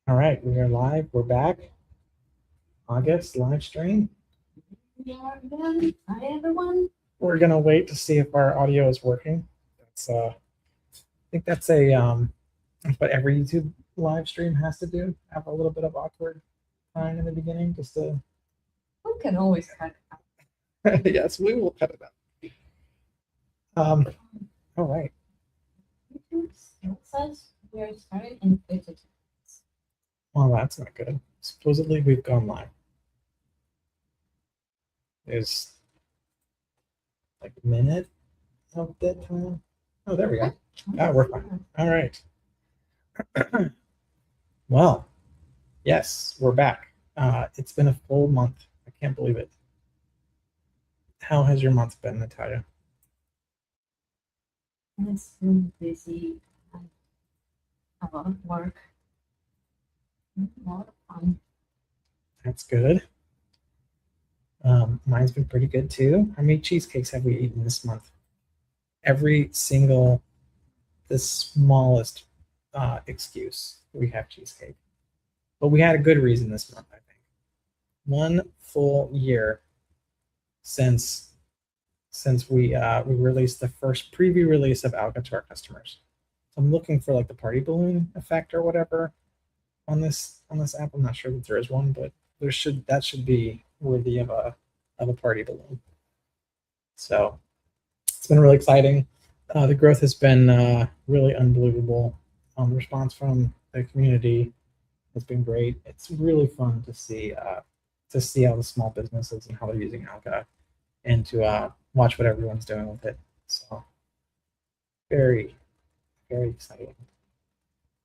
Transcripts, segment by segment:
All right, we are live. We're back. August live stream. Yeah, again. Hi, everyone. We're gonna wait to see if our audio is working. That's I think that's that's what every YouTube live stream has to do. Have a little bit of awkward time in the beginning, just to. We can always cut Yes, we will cut it out. All right. YouTube still says we are starting in 52 minutes. Well, that's not good. Supposedly we've gone live. There's like a minute of dead time. Oh, there we go. Ah, we're fine. All right. Well, yes, we're back. It's been a full month. I can't believe it. How has your month been, Natalia? And it's been busy. A lot of work. A lot of fun. That's good. Mine's been pretty good too. How many cheesecakes have we eaten this month? Every single, the smallest excuse, we have cheesecake. But we had a good reason this month, I think. 1 full year since we released the first preview release of Alga to our customers. So I'm looking for like the party balloon effect or whatever on this app. I'm not sure that there is one, but that should be worthy of a party balloon. So it's been really exciting. The growth has been really unbelievable. The response from the community has been great. It's really fun to see how the small businesses and how they're using Alga, and to watch what everyone's doing with it. So very, very exciting.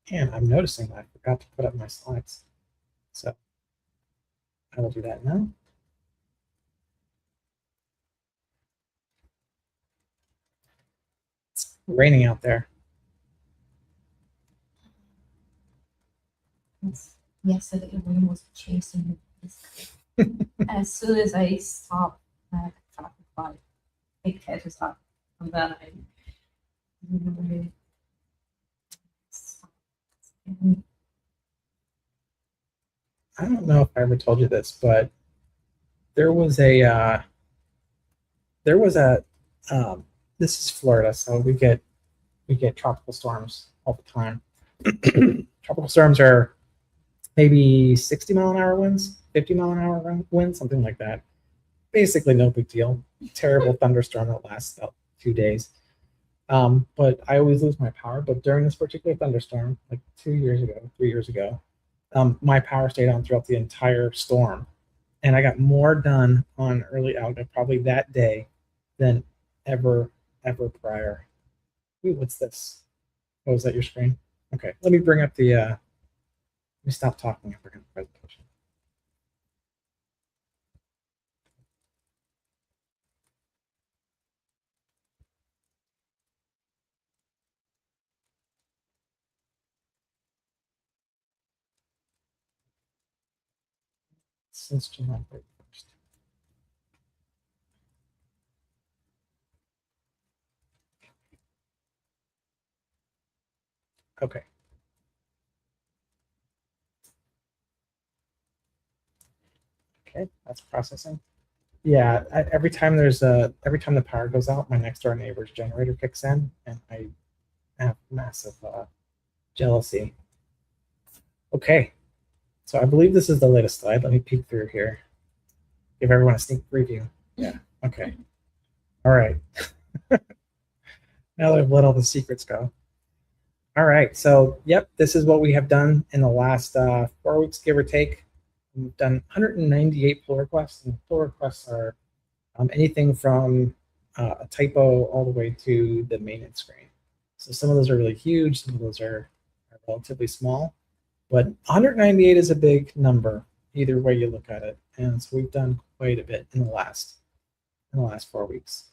And I'm noticing that I forgot to put up my slides. So I will do that now. It's raining out there. Yesterday, everyone was chasing this. As soon as I stopped, traffic light, it catches up. And then I really stopped. I don't know if I ever told you this, but there was a this is Florida, so we get tropical storms all the time. Tropical storms are maybe 60-mile-an-hour winds, 50-mile-an-hour winds, something like that. Basically, no big deal. Terrible thunderstorm that lasts about 2 days. But I always lose my power. But during this particular thunderstorm, like 3 years ago, my power stayed on throughout the entire storm. And I got more done on early Alga probably that day than ever prior. Ooh, what's this? Oh, is that your screen? Okay, let me bring up the, let me stop talking and bring up the presentation. Since July 31st. Okay. Okay, that's processing. Yeah, every time the power goes out, my next door neighbor's generator kicks in, and I have massive jealousy. Okay, so I believe this is the latest slide. Let me peek through here. Give everyone a sneak preview. Yeah. Okay. All right. Now that I've let all the secrets go. All right. So, yep, this is what we have done in the last 4 weeks, give or take. We've done 198 pull requests, and pull requests are anything from a typo all the way to the maintenance screen. So some of those are really huge, some of those are relatively small, but 198 is a big number either way you look at it, and so we've done quite a bit in the last 4 weeks.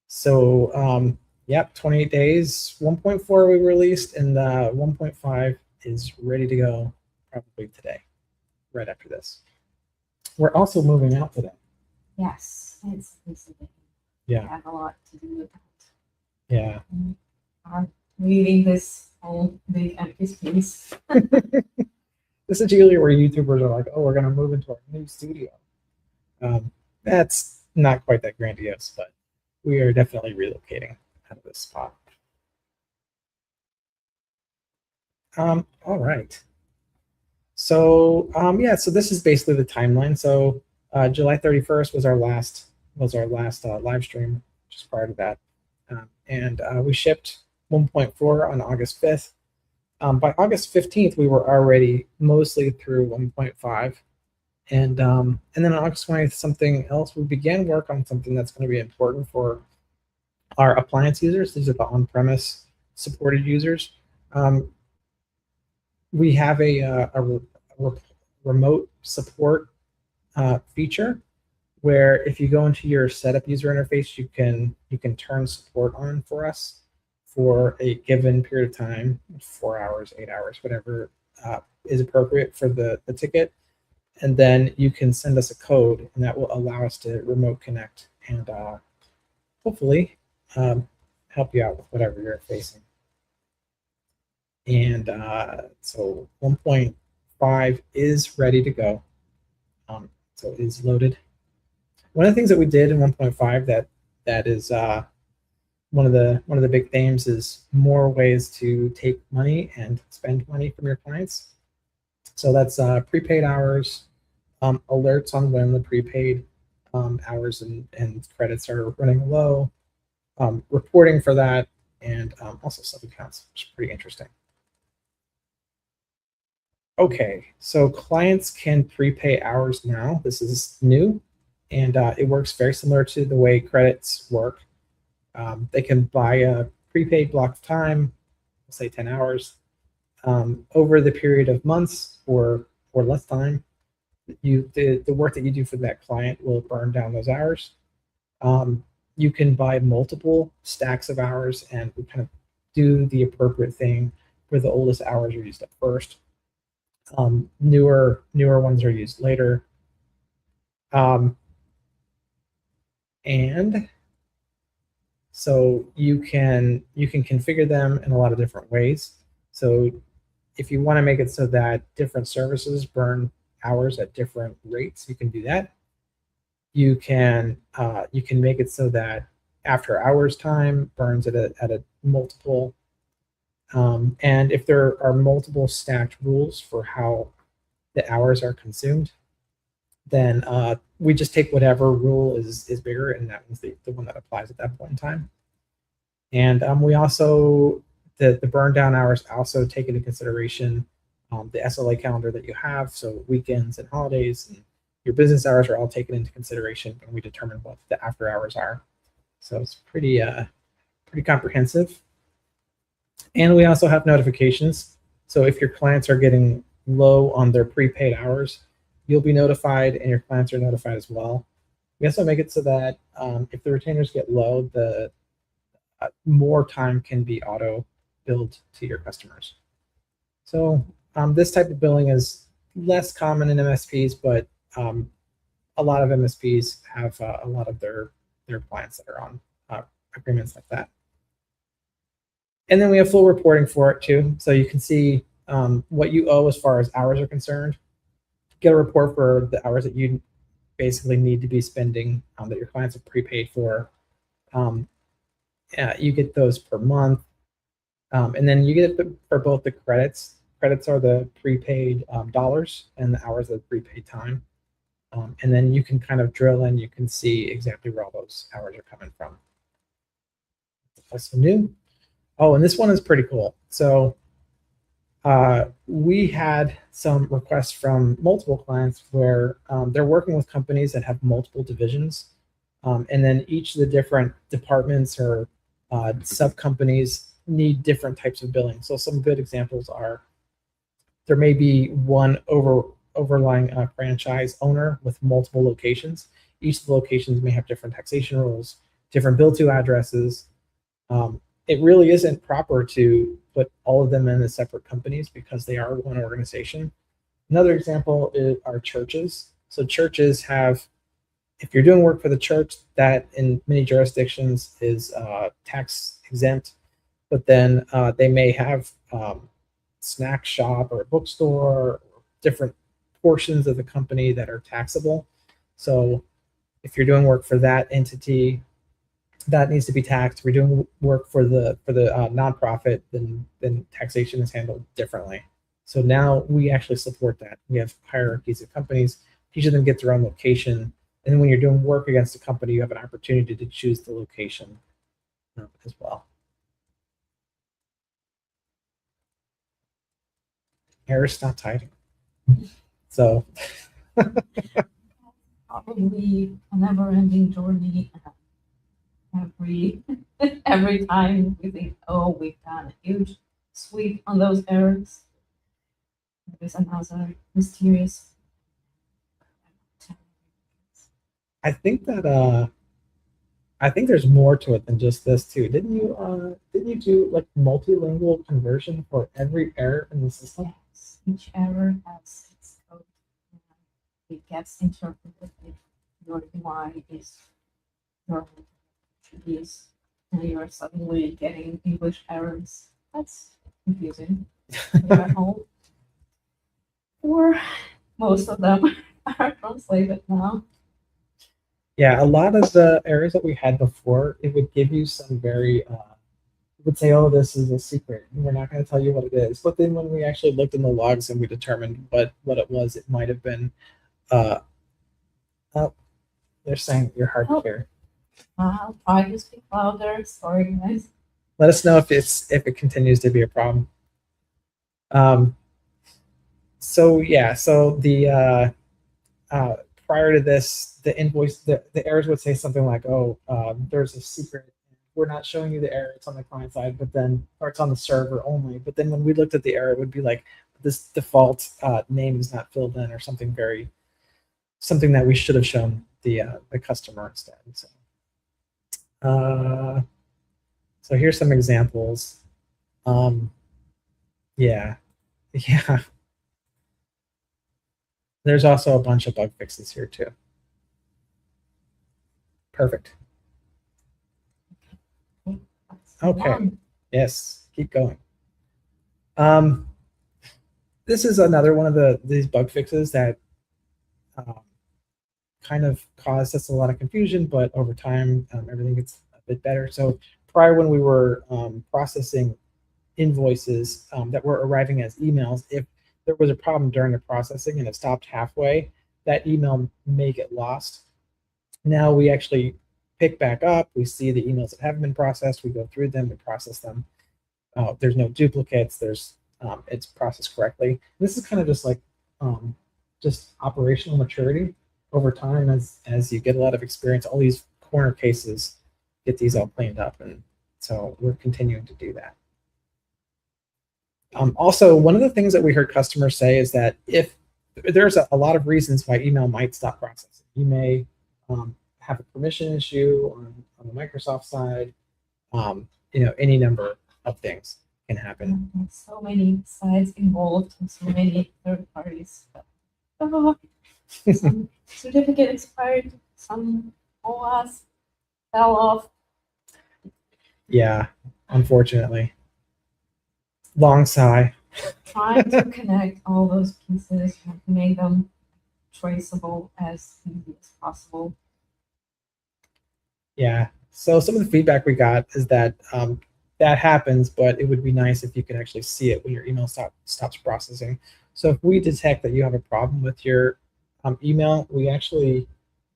So yep, 28 days, 1.4 we released, and 1.5 is ready to go probably today, right after this. We're also moving out today. Yes, it's busy. Yeah. I have a lot to do with that. Yeah. I'm leaving this whole make empty space. This is usually where YouTubers are like, oh, we're going to move into our new studio. That's not quite that grandiose, but we are definitely relocating out of this spot. All right. So yeah, so this is basically the timeline. So July 31st was our last live stream, just prior to that, and we shipped 1.4 on August 5th. By August 15th, we were already mostly through 1.5, and then on August 20th, something else. We began work on something that's going to be important for our appliance users. These are the on-premise supported users. We have a remote support feature where if you go into your setup user interface, you can turn support on for us for a given period of time, 4 hours, 8 hours, whatever is appropriate for the ticket. And then you can send us a code, and that will allow us to remote connect and hopefully help you out with whatever you're facing. And so 1.5 is ready to go. So it is loaded. One of the things that we did in 1.5 that is one of the big themes is more ways to take money and spend money from your clients. So that's prepaid hours, alerts on when the prepaid hours and credits are running low, reporting for that, and also sub accounts, which is pretty interesting. Okay, so clients can prepay hours now. This is new, and it works very similar to the way credits work. They can buy a prepaid block of time, say 10 hours, over the period of months or less time. The work that you do for that client will burn down those hours. You can buy multiple stacks of hours and kind of do the appropriate thing where the oldest hours are used up first. Newer ones are used later. And so you can configure them in a lot of different ways. So if you want to make it so that different services burn hours at different rates, you can do that. You can make it so that after hours time burns at a multiple. And if there are multiple stacked rules for how the hours are consumed, then we just take whatever rule is bigger, and that one's the one that applies at that point in time. And we also, the burn down hours also take into consideration the SLA calendar that you have. So weekends and holidays and your business hours are all taken into consideration when we determine what the after hours are. So it's pretty comprehensive. And we also have notifications. So if your clients are getting low on their prepaid hours, you'll be notified and your clients are notified as well. We also make it so that if the retainers get low, the more time can be auto billed to your customers. So this type of billing is less common in MSPs, but a lot of MSPs have a lot of their clients that are on agreements like that. And then we have full reporting for it too. So you can see what you owe as far as hours are concerned. Get a report for the hours that you basically need to be spending that your clients have prepaid for. You get those per month. And then you get it for both the credits. Credits are the prepaid dollars and the hours of prepaid time. And then you can kind of drill in. You can see exactly where all those hours are coming from. Also new. Oh, and this one is pretty cool. So we had some requests from multiple clients where they're working with companies that have multiple divisions. And then each of the different departments or sub-companies need different types of billing. So some good examples are there may be one overlying franchise owner with multiple locations. Each of the locations may have different taxation rules, different bill to addresses. It really isn't proper to put all of them in as separate companies because they are one organization. Another example are churches. So churches have, if you're doing work for the church, that in many jurisdictions is tax exempt, but then they may have snack shop or a bookstore, or different portions of the company that are taxable. So if you're doing work for that entity, that needs to be taxed. If you're doing work for the nonprofit, then taxation is handled differently. So now we actually support that. We have hierarchies of companies. Each of them get their own location, and then when you're doing work against a company, you have an opportunity to choose the location as well. Errors not tidying. So Probably a never-ending journey. Every time we think, oh, we've done a huge sweep on those errors, there's another mysterious. I think that I think there's more to it than just this too. Didn't you do like multilingual conversion for every error in the system? Yes, each error has its code. And it gets interpreted if your UI is your Portuguese and you're suddenly getting English errors. That's confusing. At home. Or most of them are translated now. Yeah, a lot of the errors that we had before, it would give you some very, it would say, oh, this is a secret. We're not going to tell you what it is. But then when we actually looked in the logs and we determined what it was, it might have been, oh, they're saying you're hard to hear. I'll try to speak louder. Sorry, guys. Let us know if it continues to be a problem. So yeah, so the prior to this, the invoice, the errors would say something like, oh, there's a secret. We're not showing you the error. It's on the client side, but then, or it's on the server only. But then when we looked at the error, it would be like, this default name is not filled in, or something that we should have shown the customer instead. So here's some examples. Yeah. There's also a bunch of bug fixes here too. Perfect. Okay. Yes, keep going. This is another one of these bug fixes that kind of caused us a lot of confusion, but over time, everything gets a bit better. So prior, when we were processing invoices that were arriving as emails, if there was a problem during the processing and it stopped halfway, that email may get lost. Now we actually pick back up, we see the emails that haven't been processed, we go through them, we process them. There's no duplicates, it's processed correctly. This is kind of just like just operational maturity over time. As you get a lot of experience, all these corner cases, get these all cleaned up, and so we're continuing to do that. Also, one of the things that we heard customers say is that if there's a lot of reasons why email might stop processing. You may have a permission issue on the Microsoft side. Any number of things can happen. So many sides involved and so many third parties. Some certificate expired, some OAS fell off. Yeah, unfortunately. Long sigh. Trying to connect all those pieces and make them traceable as easy as possible. Yeah. So some of the feedback we got is that that happens, but it would be nice if you could actually see it when your email stops processing. So if we detect that you have a problem with your email, we actually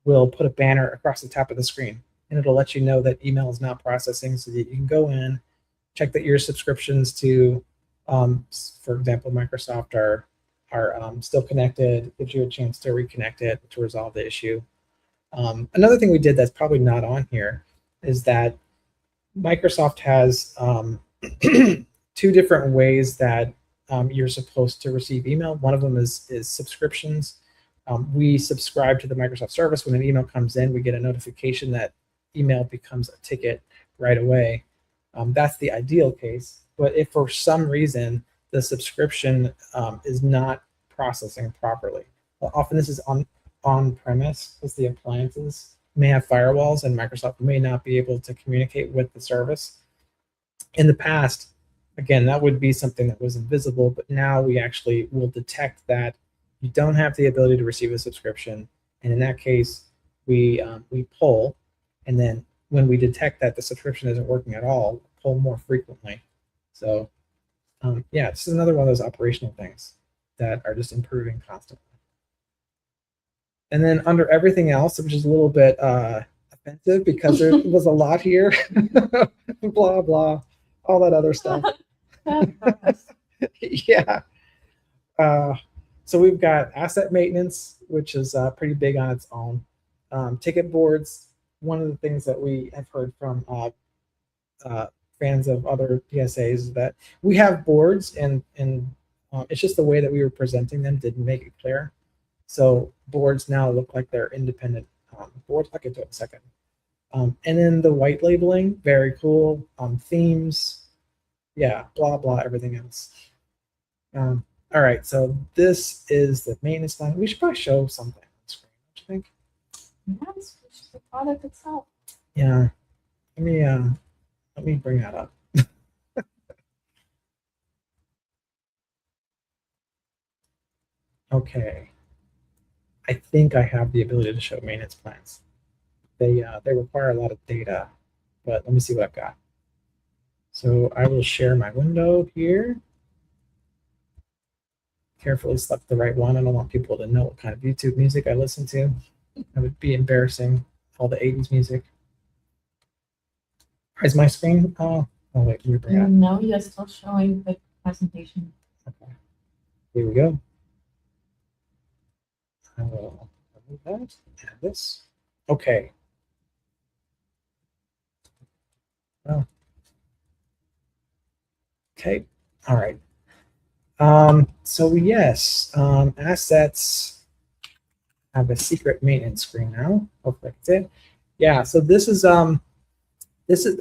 will put a banner across the top of the screen, and it'll let you know that email is not processing, so that you can go in, check that your subscriptions to, for example, Microsoft are still connected. Gives you a chance to reconnect it to resolve the issue. Another thing we did that's probably not on here is that Microsoft has 2 different ways that you're supposed to receive email. One of them is subscriptions. We subscribe to the Microsoft service. When an email comes in, we get a notification that email becomes a ticket right away. That's the ideal case. But if for some reason the subscription is not processing properly, often this is on premise, because the appliances may have firewalls and Microsoft may not be able to communicate with the service. In the past, again, that would be something that was invisible, but now we actually will detect that you don't have the ability to receive a subscription. And in that case, we pull, and then when we detect that the subscription isn't working at all, pull more frequently. So yeah, this is another one of those operational things that are just improving constantly. And then under everything else, which is a little bit offensive because there was a lot here, blah, blah, all that other stuff. Yeah. So we've got asset maintenance, which is pretty big on its own. Ticket boards, one of the things that we have heard from fans of other PSAs is that we have boards, and it's just the way that we were presenting them didn't make it clear. So boards now look like they're independent boards. I'll get to it in a second. And then the white labeling, very cool. Themes, yeah, blah, blah, everything else. All right, so this is the maintenance plan. We should probably show something on the screen, don't you think? Yes, which is the product itself. Yeah, let me bring that up. Okay, I think I have the ability to show maintenance plans. They require a lot of data, but let me see what I've got. So I will share my window here. Carefully select the right one. I don't want people to know what kind of YouTube music I listen to. That would be embarrassing. All the 80s music. Is my screen? Oh wait, let me bring it up. No, you're still showing the presentation. Okay. Here we go. I will remove that. Add this. Okay. Well. Okay. All right. So yes, assets have a secret maintenance screen now. Hopefully that's it. Yeah. So this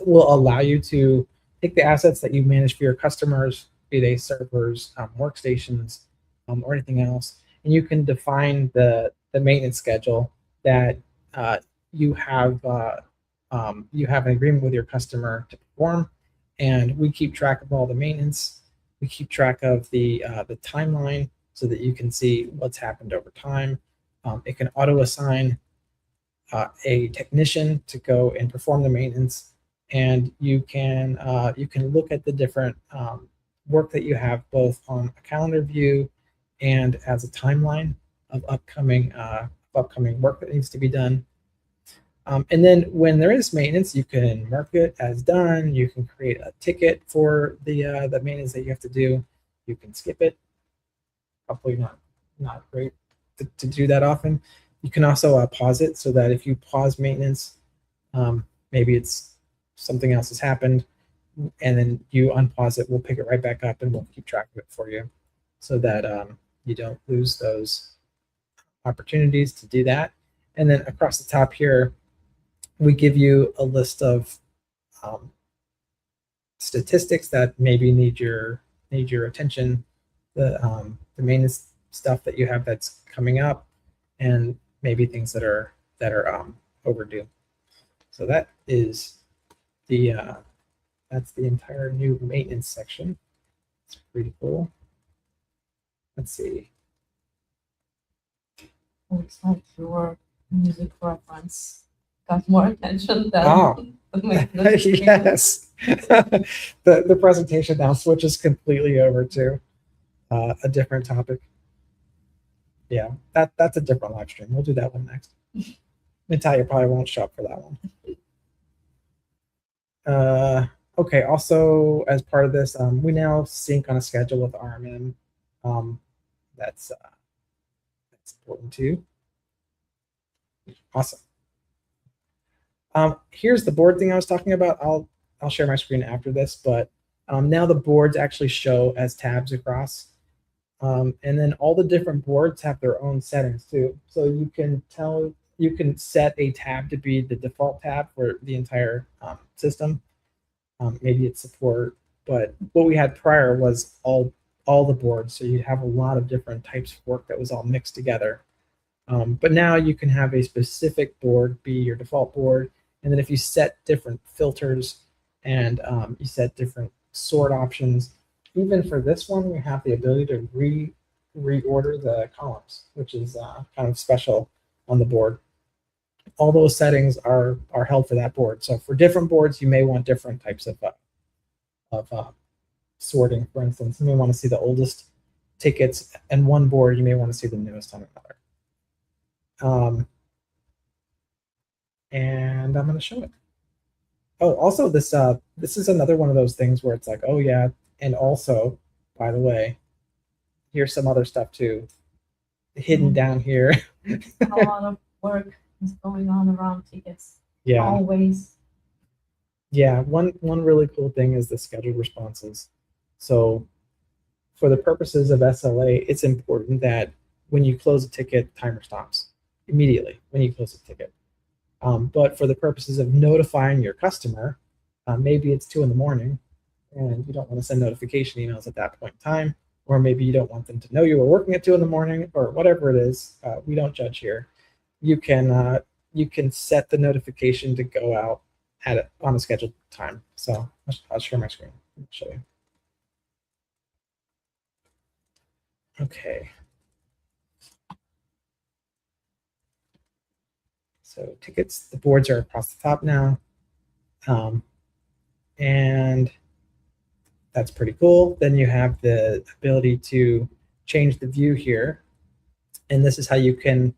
will allow you to take the assets that you manage for your customers, be they servers, workstations, or anything else, and you can define the maintenance schedule that you have an agreement with your customer to perform, and we keep track of all the maintenance. We keep track of the timeline so that you can see what's happened over time. It can auto assign a technician to go and perform the maintenance, and you can look at the different work that you have both on a calendar view and as a timeline of upcoming work that needs to be done. And then when there is maintenance, you can mark it as done. You can create a ticket for the maintenance that you have to do. You can skip it. Probably not great to do that often. You can also pause it so that if you pause maintenance, maybe it's something else has happened, and then you unpause it. We'll pick it right back up, and we'll keep track of it for you, so that you don't lose those opportunities to do that. And then across the top here, we give you a list of statistics that maybe need your attention, the maintenance stuff that you have that's coming up, and maybe things that are overdue. So that is that's the entire new maintenance section. It's pretty cool. Let's see. Looks like your music reference got more attention than the maintenance. Yes. The presentation now switches completely over to a different topic. Yeah, that's a different live stream. We'll do that one next. Natalia probably won't show up for that one. Okay, also as part of this, we now sync on a schedule with RMM. That's important too. Awesome. Here's the board thing I was talking about. I'll share my screen after this, but now the boards actually show as tabs across. And then all the different boards have their own settings too. So you can set a tab to be the default tab for the entire system. Maybe it's support, but what we had prior was all the boards. So you have a lot of different types of work that was all mixed together. But now you can have a specific board be your default board. And then if you set different filters and you set different sort options. Even for this one, we have the ability to reorder the columns, which is kind of special on the board. All those settings are held for that board. So for different boards, you may want different types of sorting. For instance, you may want to see the oldest tickets in one board. You may want to see the newest on another. And I'm going to show it. Oh, also this is another one of those things where it's like, oh yeah, and also, by the way, here's some other stuff too, hidden down here. A lot of work is going on around tickets. Yeah. Always. Yeah, one really cool thing is the scheduled responses. So for the purposes of SLA, it's important that when you close a ticket, timer stops immediately when you close a ticket. But for the purposes of notifying your customer, maybe it's 2 a.m. and you don't want to send notification emails at that point in time, or maybe you don't want them to know you were working at 2 a.m. or whatever it is. We don't judge here. You can set the notification to go out on a scheduled time. So I'll share my screen. I'll show you. Okay. So tickets, the boards are across the top now. And that's pretty cool. Then you have the ability to change the view here. And this is how you can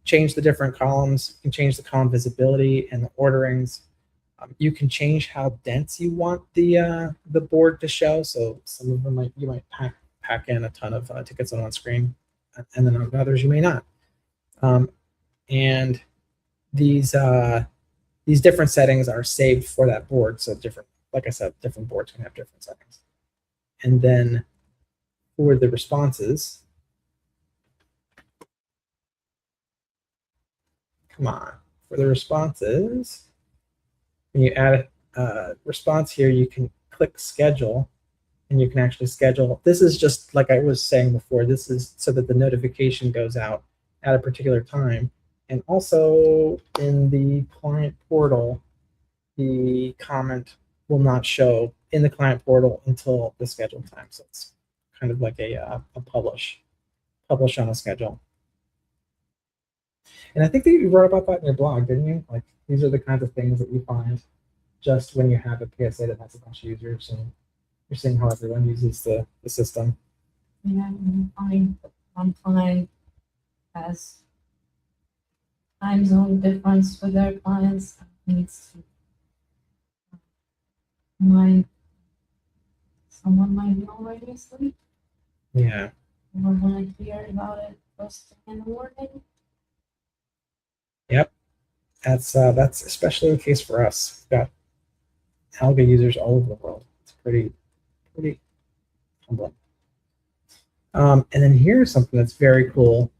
change the different columns. You can change the column visibility and the orderings. You can change how dense you want the board to show. So some of them you might pack in a ton of tickets on one screen, and then on others you may not. And these different settings are saved for that board. So like I said, different boards can have different settings. And then for the responses, for the responses, when you add a response here, you can click schedule and you can actually schedule. This is just like I was saying before, this is so that the notification goes out at a particular time. And also in the client portal, the comment will not show in the client portal until the scheduled time. So it's kind of like a publish on a schedule. And I think that you wrote about that in your blog, didn't you? Like these are the kinds of things that you find just when you have a PSA that has a bunch of users and you're seeing how everyone uses the system. Yeah, one client has time zone difference for their clients, needs to someone might be already asleep. Yeah. We're gonna hear about it first thing in the morning. Yep. That's especially the case for us. We've got Alga users all over the world. It's pretty humbling. And then here's something that's very cool,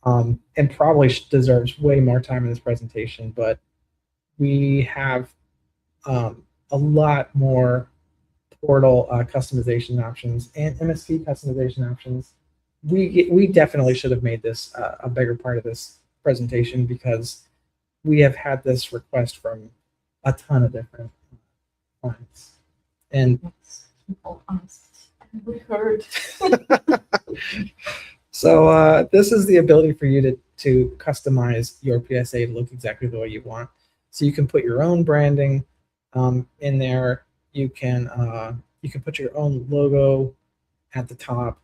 and probably deserves way more time in this presentation, but we have a lot more portal customization options and MSP customization options. We definitely should have made this a bigger part of this presentation because we have had this request from a ton of different clients. And we heard. So this is the ability for you to customize your PSA to look exactly the way you want. So you can put your own branding in there. You can put your own logo at the top.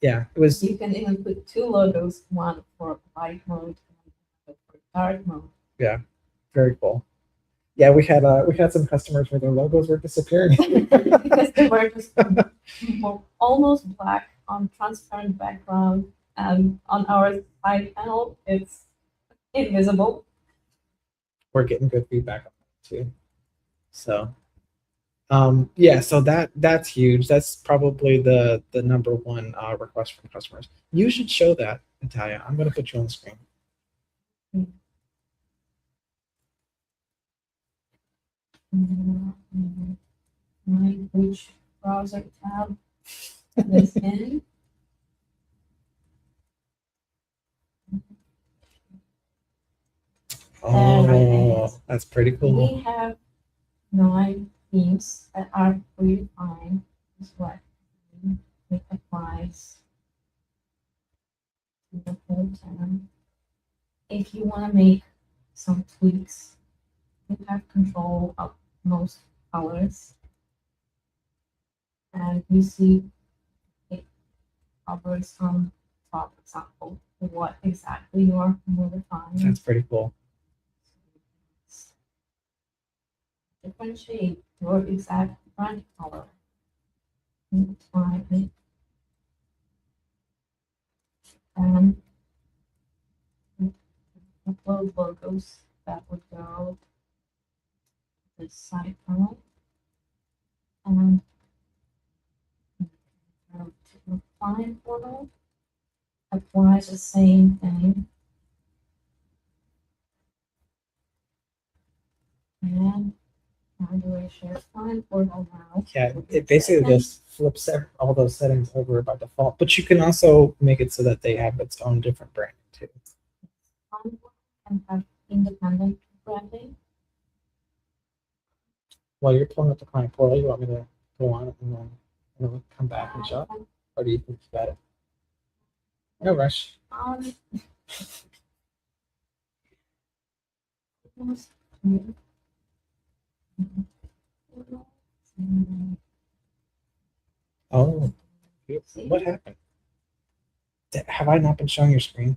Yeah, it was. You can even put 2 logos, one for light mode and for dark mode. Yeah, very cool. Yeah, we had some customers where their logos were disappearing because they were just almost black on transparent background, and on our side panel it's invisible. We're getting good feedback on that too. So yeah, so that's huge. That's probably the number one request from customers. You should show that, Natalia. I'm going to put you on the screen. Which browser tab is in? Oh, that's pretty cool. We have 9 themes that are predefined is what it applies to the whole term. If you want to make some tweaks, you have control of most colors. And you see it covers on top example what exactly you are modifying. That's pretty cool. Differentiate your exact brand color. Apply it. And upload logos that would go to the side panel. And go to the client portal. Apply the same thing. And how do I share client portal now? Yeah, it basically just flips all those settings over by default, but you can also make it so that they have its own different branding too. Client portal can have independent branding. While you're pulling up the client portal, you want me to go on it and then come back and shop? Or do you think you got it? No rush. Oh, what happened? Have I not been showing your screen?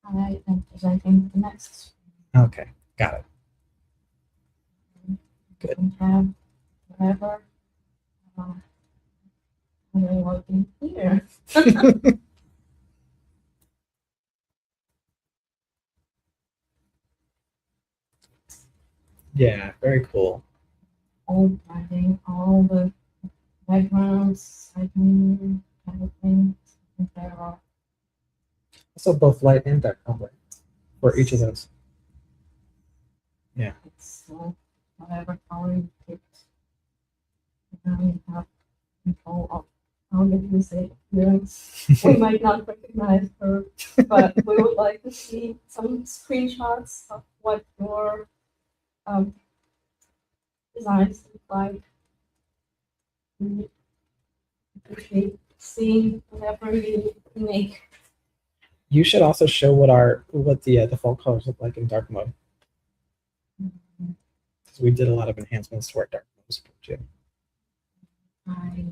I am presenting the next. Okay, got it. You can have whatever you're working here. Yeah, very cool. All branding, all the backgrounds, everything. There are Also, both light and dark color for each of those. Yeah. it's whatever color you picked. Now you have control of how did you say appearance. We might not recognize her, but we would like to see some screenshots of what your designs look like. We appreciate seeing whatever you make. You should also show what the default colors look like in dark mode, because we did a lot of enhancements to our dark mode support too. I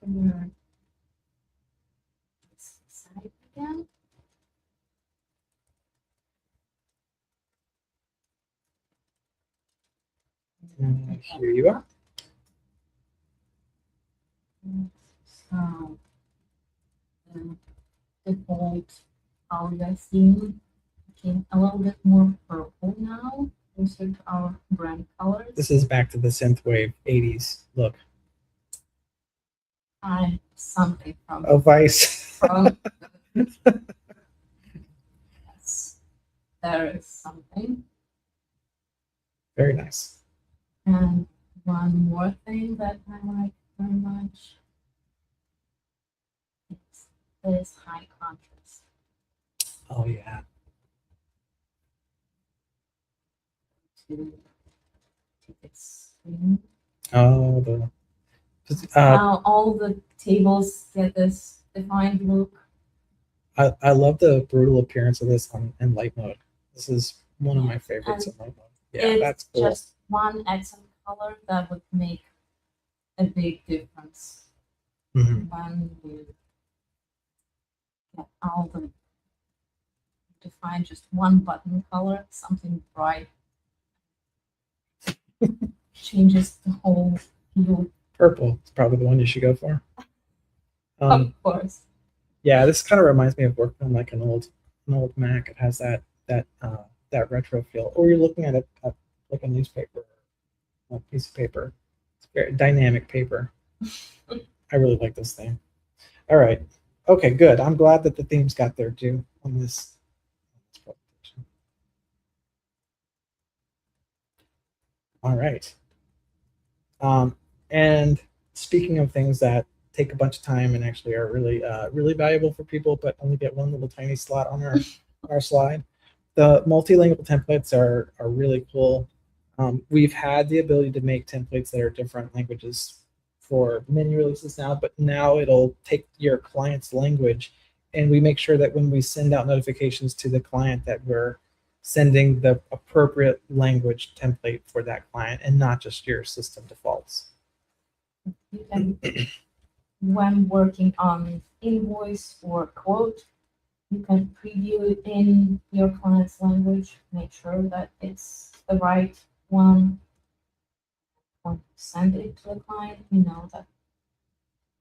share this side again. Here you are. So the default Alga theme became a little bit more purple now instead of our brand colors. This is back to the synthwave 80s look. Something from Oh, Vice. yes, there is something. Very nice. And one more thing that I like very much is this high contrast. Oh yeah. To its screen. Oh, Now all the tables get this defined look. I love the brutal appearance of this in light mode. This is one of my favorites in light mode. Yeah, it's that's cool. just one accent color that would make a big difference Mhm. when you get all the define just one button color, something bright changes the whole view. Purple is probably the one you should go for. Of course. Yeah, this kind of reminds me of working on like an old Mac. It has that retro feel. Or you're looking at like a newspaper, a piece of paper. It's very dynamic paper. I really like this thing. All right. Okay, good. I'm glad that the themes got there too on this presentation. All right. And speaking of things that take a bunch of time and actually are really really valuable for people, but only get one little tiny slot on our slide. the multilingual templates are really cool. We've had the ability to make templates that are different languages for many releases now, but now it'll take your client's language, and we make sure that when we send out notifications to the client that we're sending the appropriate language template for that client and not just your system defaults. You can, when working on invoice or quote, you can preview it in your client's language, make sure that it's the right one. When you send it to the client, you know that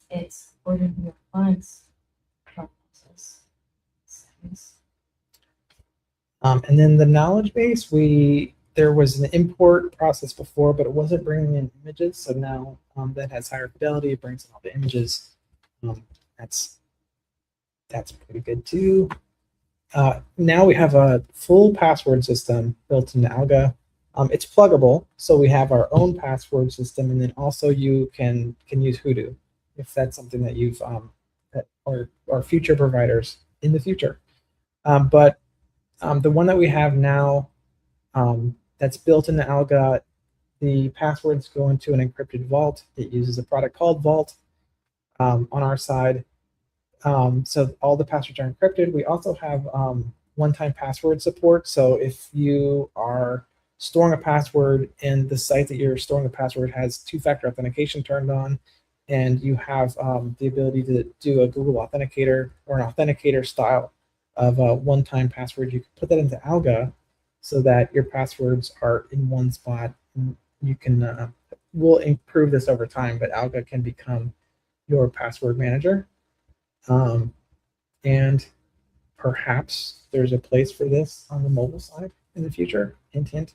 it's according to your client's preferences. And then the knowledge base, there was an import process before, but it wasn't bringing in images. So now that has higher fidelity. It brings in all the images. That's pretty good too. Now we have a full password system built into Alga. It's pluggable, so we have our own password system, and then also you can use Hoodoo if that's something that you've or future providers in the future. But the one that we have now that's built into Alga, the passwords go into an encrypted vault. It uses a product called Vault on our side. So all the passwords are encrypted. We also have one-time password support. So if you are storing a password and the site that you're storing the password has two-factor authentication turned on, and you have the ability to do a Google Authenticator or an authenticator style of a one-time password, you can put that into Alga so that your passwords are in one spot. And you can, we'll improve this over time, but Alga can become your password manager. And perhaps there's a place for this on the mobile side in the future. Hint, hint.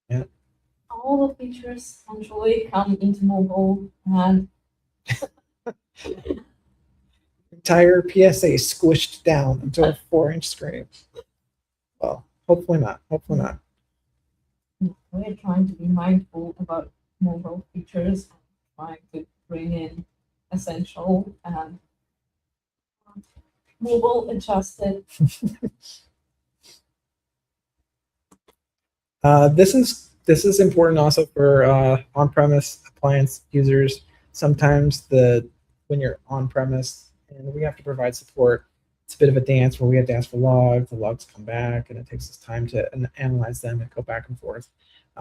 Yeah. All the features eventually come into mobile, and Entire PSA squished down into a 4-inch screen. Well, hopefully not. Hopefully not. we're trying to be mindful about mobile features and trying to bring in essential and mobile adjusted. This is important also for on-premise appliance users. Sometimes when you're on-premise and we have to provide support, it's a bit of a dance where we have to ask for logs. The logs come back, and it takes us time to analyze them and go back and forth.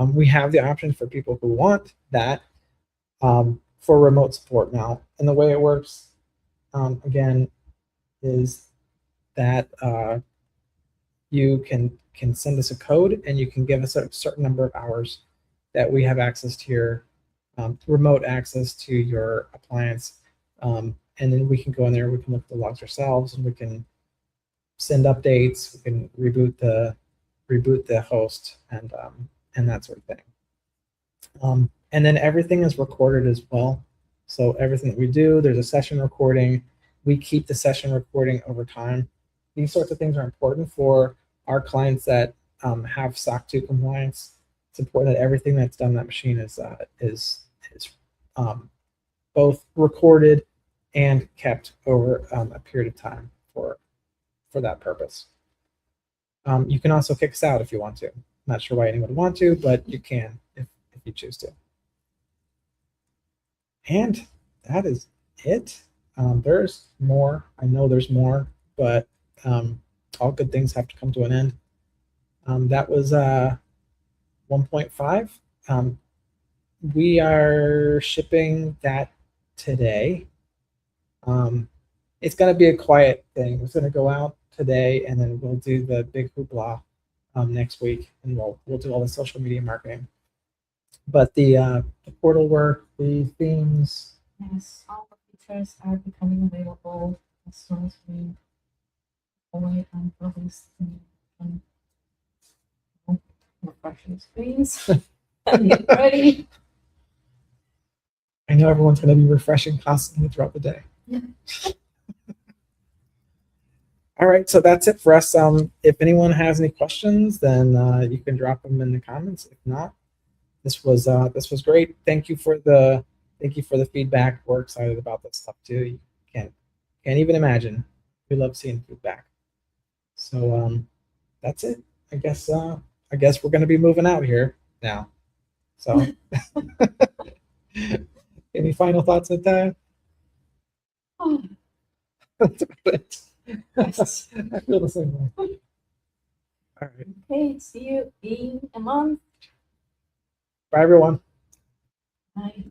We have the option for people who want that for remote support now. And the way it works, again, is that you can send us a code, and you can give us a certain number of hours that we have access to your remote access to your appliance, and then we can go in there. We can look at the logs ourselves, and we can send updates. We can reboot the host and that sort of thing. And then everything is recorded as well. So everything that we do, there's a session recording. We keep the session recording over time. These sorts of things are important for our clients that have SOC 2 compliance. It's important that everything that's done on that machine is both recorded and kept over a period of time for that purpose. You can also kick us out if you want to. Not sure why anyone would want to, but you can if you choose to. And that is it. There's more. I know there's more, but all good things have to come to an end. That was 1.5. We are shipping that today. It's going to be a quiet thing. It's going to go out today, and then we'll do the big hoopla next week, and we'll do all the social media marketing. But the portal work, the themes. Yes, all the features are becoming available as soon as we deploy and release and refreshing screens and get ready. I know everyone's going to be refreshing constantly throughout the day. Yeah. All right, so that's it for us. If anyone has any questions, then you can drop them in the comments. If not, this was great. Thank you for the feedback. We're excited about this stuff too. You can't even imagine. We love seeing feedback. So So that's it. I guess we're going to be moving out here now. So any final thoughts at that? Oh, That's about it. yes. I feel the same way. All right. Okay, see you in a month. Bye, everyone. Bye.